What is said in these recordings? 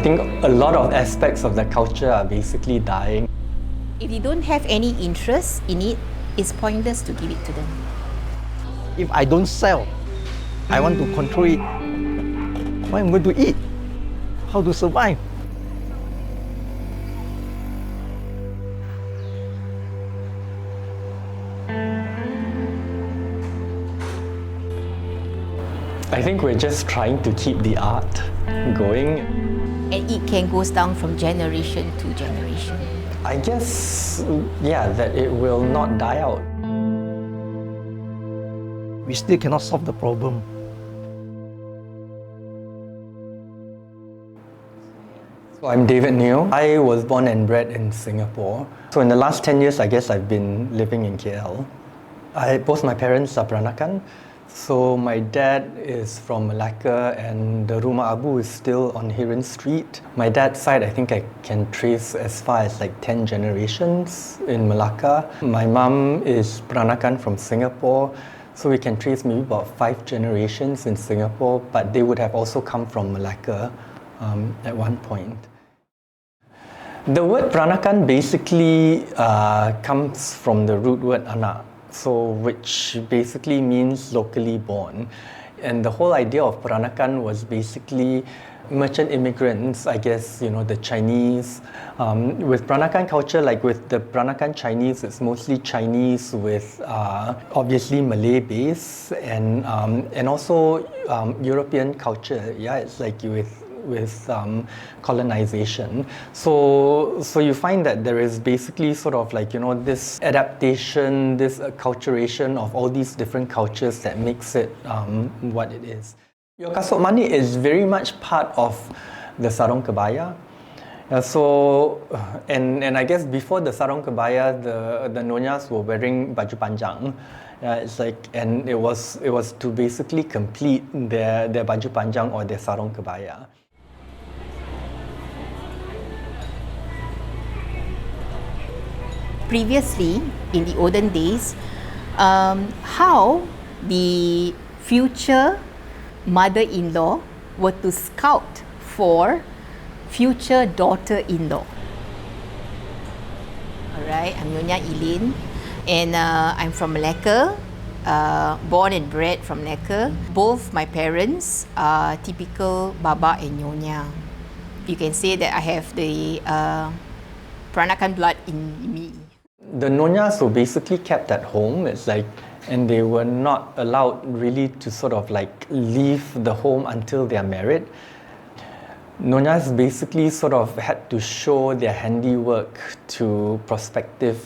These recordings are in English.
think a lot of aspects of the culture are basically dying. If you don't have any interest in it, it's pointless to give it to them. If I don't sell, I want to control it. What am I going to eat? How to survive? I think we're just trying to keep the art going. And it can go down from generation to generation. I guess, yeah, that it will not die out. We still cannot solve the problem. So I'm David Neo. I was born and bred in Singapore. So in the last 10 years, I guess I've been living in KL. Both my parents are Peranakan. So my dad is from Melaka and the Rumah Abu is still on Hiran Street. My dad's side, I think I can trace as far as like 10 generations in Melaka. My mum is Peranakan from Singapore. So we can trace maybe about 5 generations in Singapore, but they would have also come from Melaka at one point. The word Peranakan basically comes from the root word anak. So, which basically means locally born. And the whole idea of Peranakan was basically merchant immigrants, I guess, you know, the Chinese. With Peranakan culture, like with the Peranakan Chinese, it's mostly Chinese with obviously Malay base and also European culture. Yeah, it's like with colonization. So you find that there is basically sort of like, you know, this adaptation, this acculturation of all these different cultures that makes it what it is. Your kasut manik is very much part of the sarong kebaya. And I guess before the sarong kebaya, the nonyas were wearing baju panjang. It's like, and it was to basically complete their baju panjang or their sarong kebaya. Previously, in the olden days, how the future mother-in-law were to scout for future daughter-in-law. Alright, I'm Nyonya Eileen and I'm from Melaka, born and bred from Melaka. Both my parents are typical Baba and Nyonya. You can say that I have the Peranakan blood in me. The nonyas were basically kept at home. It's like, and they were not allowed really to sort of like leave the home until they are married. Nonyas basically sort of had to show their handiwork to prospective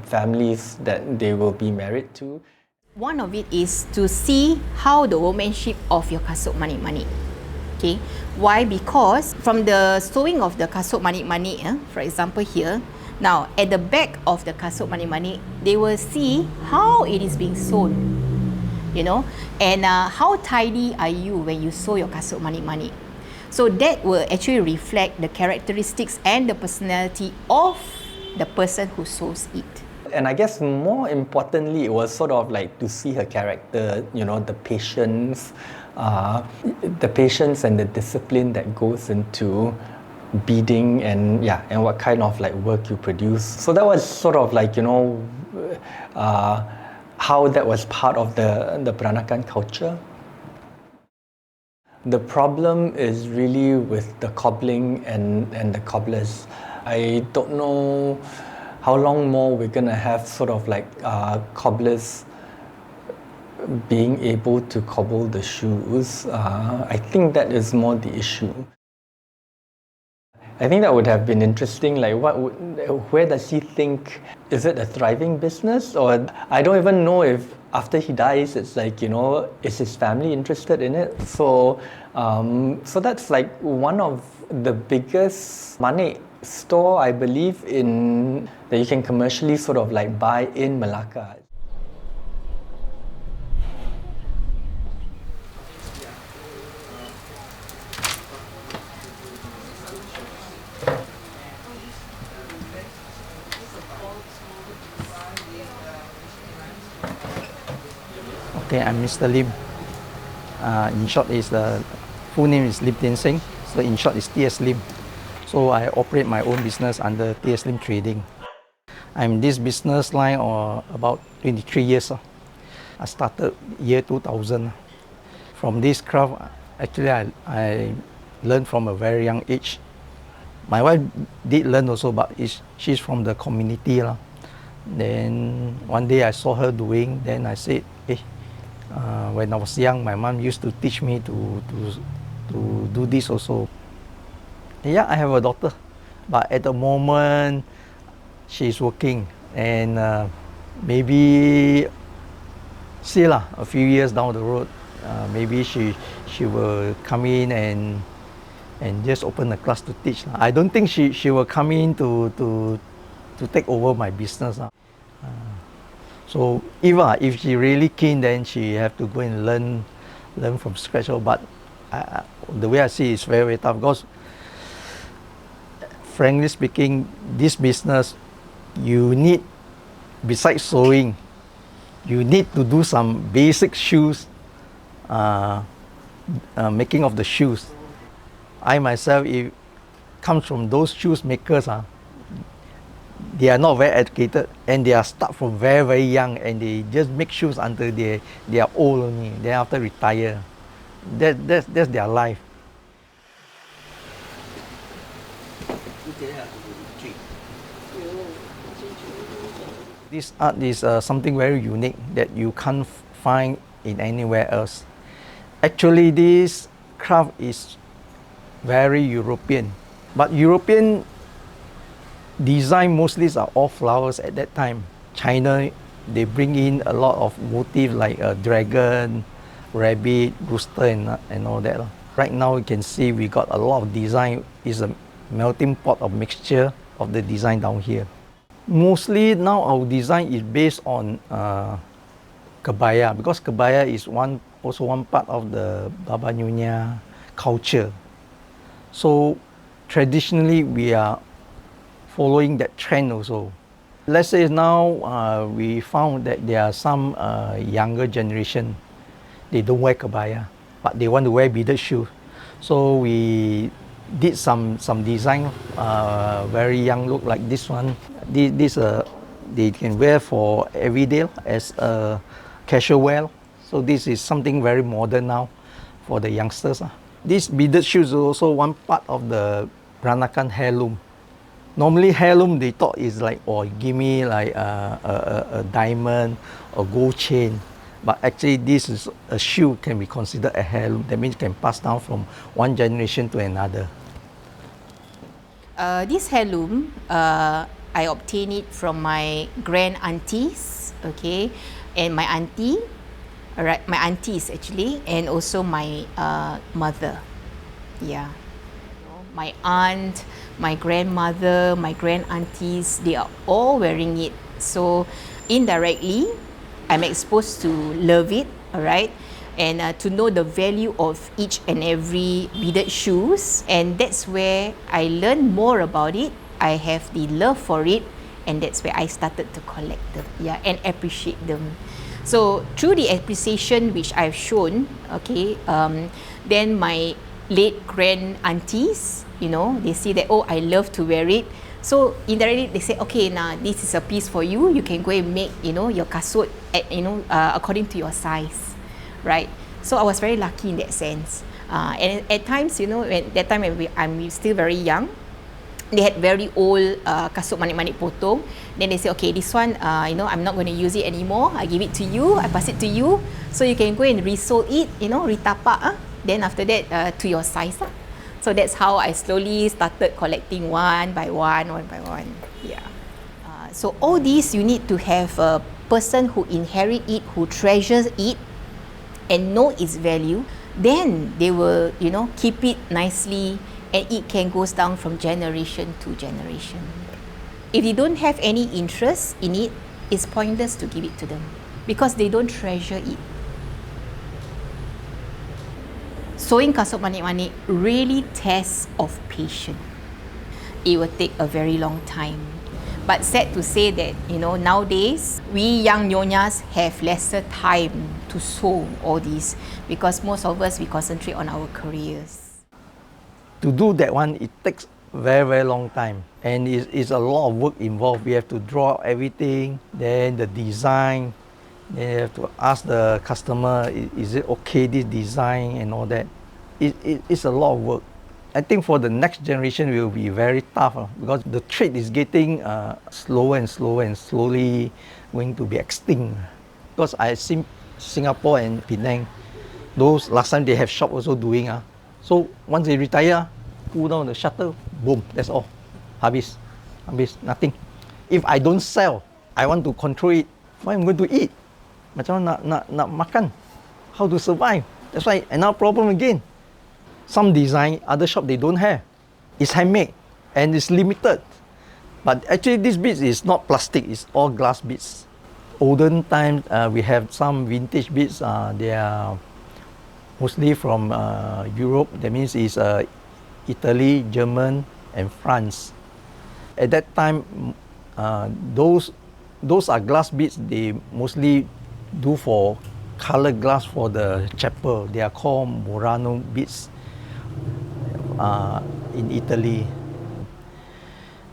families that they will be married to. One of it is to see how the workmanship of your kasut manik-manik. Okay, why? Because from the sewing of the kasut manik-manik, for example here, now at the back of the kasut manik-manik, they will see how it is being sewn, you know, and how tidy are you when you sew your kasut manik-manik. So that will actually reflect the characteristics and the personality of the person who sews it. And I guess more importantly, it was sort of like to see her character, you know, the patience and the discipline that goes into beading and what kind of like work you produce. So that was sort of like, you know, how that was part of the Peranakan culture. The problem is really with the cobbling and the cobblers. I don't know how long more we're gonna have sort of like cobblers being able to cobble the shoes. I think that is more the issue. I think that would have been interesting, like where does he think, is it a thriving business? Or I don't even know if after he dies, it's like, you know, is his family interested in it? So that's like one of the biggest manik store, I believe, in that you can commercially sort of like buy in Melaka. Okay, I'm Mr. Lim. In short, the full name is Lim Tian Seng. So in short, it's T.S Lim. So I operate my own business under T.S Lim Trading. I'm in this business line about 23 years. I started year 2000. From this craft, actually I learned from a very young age. My wife did learn also, but she's from the community. Then one day I saw her doing, then I said, hey, when I was young, my mom used to teach me to do this also. Yeah, I have a daughter, but at the moment, she's working, and maybe see lah, a few years down the road, maybe she will come in and just open a class to teach. I don't think she will come in to take over my business. So if she really keen, then she have to go and learn from scratch. But the way I see it is very, very tough, because frankly speaking, this business, you need, besides sewing, you need to do some basic shoes, making of the shoes. I myself, it comes from those shoes makers. They are not very educated, and they are start from very, very young, and they just make shoes until they are old only. Then after retire, that's their life. This art is something very unique that you can't find in anywhere else. Actually, this craft is very European, but European design mostly are all flowers at that time. China, they bring in a lot of motifs like a dragon, rabbit, rooster, and all that. Right now you can see we got a lot of design. It's a melting pot of mixture of the design down here. Mostly now our design is based on kebaya, because kebaya is also one part of the Baba Nyonya culture. So traditionally we are following that trend also. Let's say now we found that there are some younger generation, they don't wear kebaya, but they want to wear beaded shoes. So we did some design, very young look like this one. This they can wear for every day as a casual wear. So this is something very modern now for the youngsters. This beaded shoes is also one part of the Peranakan heirloom. Normally heirloom they thought is like, oh, give me like a diamond or gold chain. But actually this is a shoe can be considered a heirloom. That means it can pass down from one generation to another. This heirloom, I obtained it from my grand aunties, okay, and my auntie, alright, my aunties actually, and also my mother, yeah. My aunt, my grandmother, my grand aunties, they are all wearing it. So indirectly, I'm exposed to love it, alright, and to know the value of each and every beaded shoes. And that's where I learned more about it. I have the love for it, and that's where I started to collect them, yeah, and appreciate them. So through the appreciation which I've shown, okay, then my late grand aunties, you know, they see that, oh, I love to wear it. So indirectly they say, okay, now this is a piece for you. You can go and make, you know, your kasut, according to your size, right? So I was very lucky in that sense. And at times, you know, at that time when I'm still very young, they had very old kasut manik-manik potong. Then they say, okay, this one, you know, I'm not going to use it anymore. I give it to you. I pass it to you, so you can go and resew it, you know, retapak. Then after that, to your size. So that's how I slowly started collecting one by one. Yeah. So all these, you need to have a person who inherit it, who treasures it, and know its value. Then they will, you know, keep it nicely, and it can go down from generation to generation. If you don't have any interest in it, it's pointless to give it to them because they don't treasure it. Sewing kasut manik-manik really tests of patience. It will take a very long time. But sad to say that, you know, nowadays, we young nyonyas have lesser time to sew all these because most of us, we concentrate on our careers. To do that one, it takes very long time, and it's a lot of work involved. We have to draw everything, then the design, then you have to ask the customer, is it okay, this design and all that. It's a lot of work. I think for the next generation it will be very tough because the trade is getting slower and slower and slowly going to be extinct. Because I see Singapore and Penang, those last time they have shop also doing. So once they retire, pull down the shutter, boom, that's all. Habis, nothing. If I don't sell, I want to control it. What am I going to eat? Macam nak makan? How to survive? That's why another problem again. Some design, other shop they don't have. It's handmade and it's limited. But actually this beads is not plastic, it's all glass beads. Olden times we have some vintage beads, they are mostly from Europe, that means it's Italy, German and France. At that time, those are glass beads, they mostly do for colored glass for the chapel. They are called Murano beads in Italy.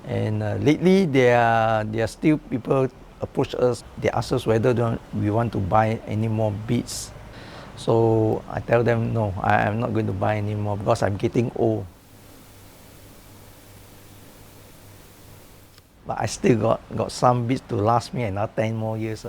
And lately there are still people approach us, they ask us whether we want to buy any more beads. So I tell them no, I am not going to buy any more because I'm getting old. But I still got some beads to last me another 10 more years.